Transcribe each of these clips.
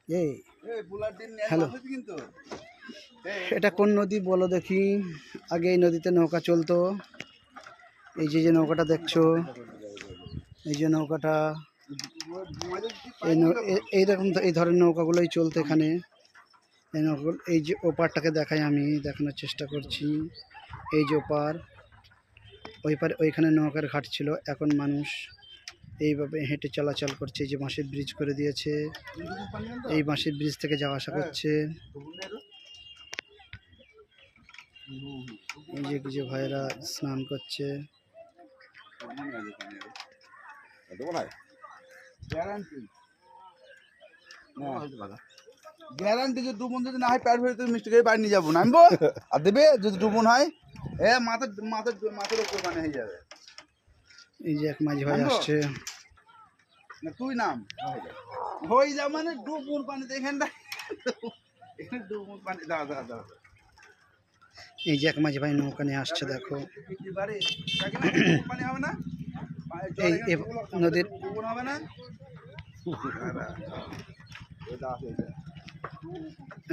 এই হ্যালো, এটা কোন নদী বলো দেখি? আগে এই নদীতে নৌকা চলতো। এই যে নৌকাটা দেখছো, এই যে নৌকাটা, এইরকম এই ধরনের নৌকাগুলোই চলতো এখানে। এই নৌকা, এই যে ওপারটাকে দেখাই, আমি দেখানোর চেষ্টা করছি। এই যে ওপার, ওই পারে ওইখানে নৌকার ঘাট ছিল, এখন মানুষ এইভাবে হেঁটে চলাচল করছে। এই যে বাঁশের ব্রিজ করে দিয়েছে, এই বাঁশের ব্রিজ থেকে যাওয়া আসা করছে। এই যে কিছু ভাইরা স্নান করছে। গ্যারান্টি যে ডুবন যদি না হয় প্যাট ভরে তুমি মিষ্টি করে বাড়ি নিয়ে যাবো, নামবো আর দেবে যদি ডুবন হয় মাথার উপর মানে হয়ে যাবে। এই যে এক মাঝি ভাই আসছে। না তুই নাম হয়ে যা মানে ডুবুন পানিতে এখানটা ডুবুন পানি দাও দাও দাও। এই যে এক মাঝি ভাই নৌকা নিয়ে আসছে, দেখো। পানি হবে না, এই নদীর ডুবুন হবে না।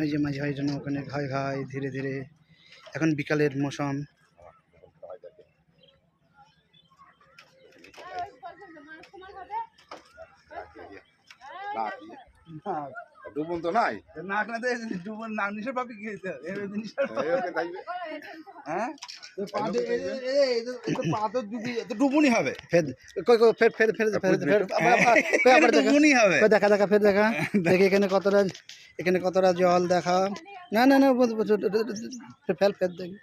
এই যে মাঝি ভাই জন্য ওখানে ঘাই ঘাই ধীরে ধীরে, এখন বিকালের মৌসুম। ডুবন তো নাই নাক না ডুবন নাক নিশে পাবি কি হ্যাঁ ডুবুনি হবে। দেখা দেখা ফের দেখা দেখি এখানে কতটা, এখানে কতটা জল দেখা। না না না, ফেল ফের দেখি,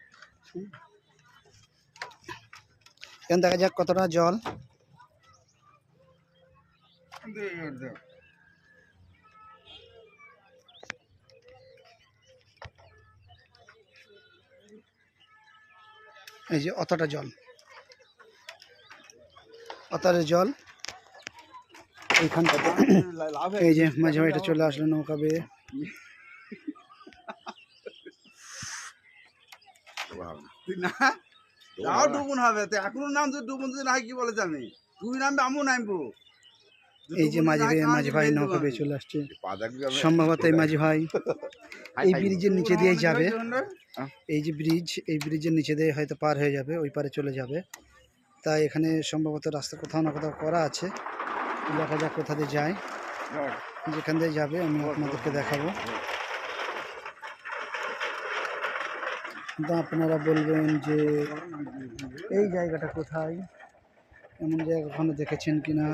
এখানে দেখা যাক কতটা জল। এই যে অতটা জল, অতটা জল এইখানটাতে। এই যে মাঝে মাঝে চলে আসলো নৌকা বেয়ে। তাও ডুবুন হবে, এখনো নাম যদি ডুবুন যদি না কি বলেছে আমি তুই নামবে আমিও নামবো। এই যে মাঝি ভাই নৌকা বেয়ে চলে আসছে, সম্ভবত এই মাঝি ভাই এই ব্রিজের নিচে দিয়েই যাবে। এই যে ব্রিজ, এই ব্রিজের নিচে দিয়ে হয়তো পার হয়ে যাবে, ওই পারে চলে যাবে। তাই এখানে সম্ভবত রাস্তা কোথাও না কোথাও করা আছে, দেখা যাক কোথা দিয়ে যায়। যেখান দিয়ে যাবে আমি আপনাদেরকে দেখাবো, কিন্তু আপনারা বলবেন যে এই জায়গাটা কোথায়, এমন জায়গা কখনো দেখেছেন কিনা।